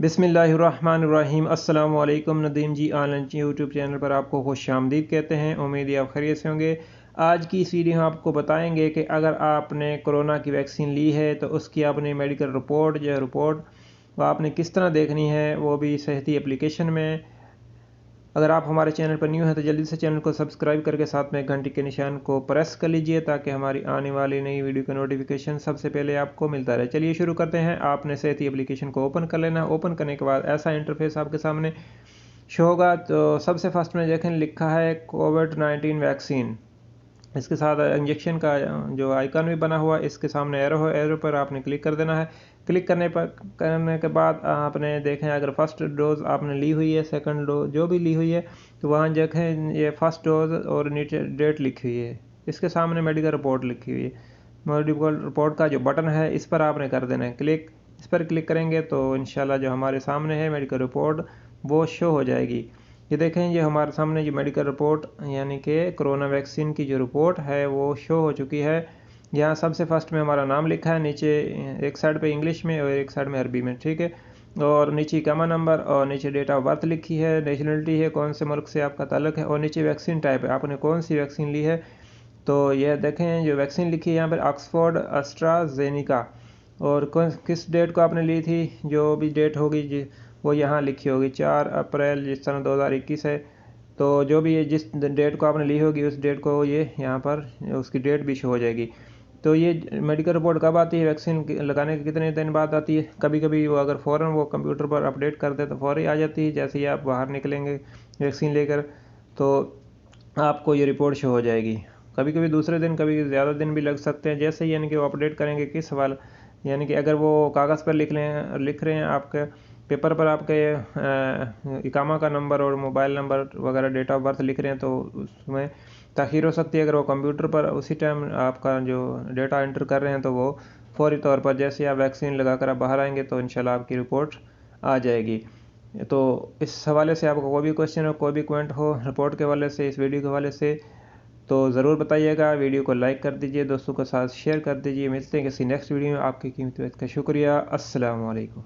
बिस्मिल्लाहिर्रहमानिर्रहीम। अस्सलाम वालेकुम। नदीम जी ऑनलाइन यूट्यूब चैनल पर आपको खुश आमदीद कहते हैं। उम्मीद है आप खैरियत से होंगे। आज की इस वीडियो में आपको बताएंगे कि अगर आपने कोरोना की वैक्सीन ली है तो उसकी आपने मेडिकल रिपोर्ट वो आपने किस तरह देखनी है, वो भी सेहती एप्लीकेशन में। अगर आप हमारे चैनल पर न्यू हैं तो जल्दी से चैनल को सब्सक्राइब करके साथ में घंटी के निशान को प्रेस कर लीजिए ताकि हमारी आने वाली नई वीडियो का नोटिफिकेशन सबसे पहले आपको मिलता रहे। चलिए शुरू करते हैं। आपने सेहती एप्लीकेशन को ओपन कर लेना। ओपन करने के बाद ऐसा इंटरफेस आपके सामने शो होगा। तो सबसे फर्स्ट में देखें लिखा है कोविड-19 वैक्सीन। इसके साथ इंजेक्शन का जो आइकन भी बना हुआ है, इसके सामने एरो है, एरो पर आपने क्लिक कर देना है। क्लिक करने के बाद आपने देखें अगर फर्स्ट डोज आपने ली हुई है, सेकंड डोज जो भी ली हुई है, तो वहाँ देखें ये फर्स्ट डोज और नीचे डेट लिखी हुई है। इसके सामने मेडिकल रिपोर्ट लिखी हुई है। मेडिकल रिपोर्ट का जो बटन है इस पर आपने कर देना है क्लिक। इस पर क्लिक करेंगे तो इंशाल्लाह जो हमारे सामने है मेडिकल रिपोर्ट वो शो हो जाएगी। ये देखें ये हमारे सामने जो मेडिकल रिपोर्ट यानी कि कोरोना वैक्सीन की जो रिपोर्ट है वो शो हो चुकी है। यहाँ सबसे फर्स्ट में हमारा नाम लिखा है, नीचे एक साइड पे इंग्लिश में और एक साइड में अरबी में, ठीक है। और नीचे कामा नंबर और नीचे डेट ऑफ बर्थ लिखी है, नेशनलिटी है, कौन से मुल्क से आपका ताल्लुक है, और नीचे वैक्सीन टाइप है, आपने कौन सी वैक्सीन ली है। तो यह देखें जो वैक्सीन लिखी है यहाँ पर ऑक्सफोर्ड एस्ट्राजेनेका, और किस डेट को आपने ली थी, जो भी डेट होगी वो यहाँ लिखी होगी 4 अप्रैल जिस तरह 2021 है। तो जो भी ये जिस डेट को आपने ली होगी उस डेट को ये यहाँ पर उसकी डेट भी शो हो जाएगी। तो ये मेडिकल रिपोर्ट कब आती है, वैक्सीन लगाने के कितने दिन बाद आती है। कभी कभी वो अगर फ़ौरन वो कंप्यूटर पर अपडेट कर दे तो फ़ौरन आ जाती है। जैसे ही आप बाहर निकलेंगे वैक्सीन लेकर तो आपको ये रिपोर्ट शो हो जाएगी। कभी कभी दूसरे दिन, कभी ज़्यादा दिन भी लग सकते हैं। जैसे ही यानी कि वो अपडेट करेंगे किस सवाल, यानी कि अगर वो कागज़ पर लिख रहे हैं आपके पेपर पर आपके इकामा का नंबर और मोबाइल नंबर वगैरह डेट ऑफ बर्थ लिख रहे हैं तो उसमें ताख़ीर हो सकती है। अगर वो कंप्यूटर पर उसी टाइम आपका जो डेटा एंटर कर रहे हैं तो वो फौरी तौर पर जैसे आप वैक्सीन लगाकर आप बाहर आएंगे तो इंशाल्लाह आपकी रिपोर्ट आ जाएगी। तो इस हवाले से आपको कोई भी क्वेश्चन हो, कोई भी कमेंट हो रिपोर्ट के हवाले से, इस वीडियो के हवाले से, तो ज़रूर बताइएगा। वीडियो को लाइक कर दीजिए, दोस्तों के साथ शेयर कर दीजिए। मिलते हैं किसी नेक्स्ट वीडियो में। आपकी कीमती वक्त का शुक्रिया। अस्सलाम वालेकुम।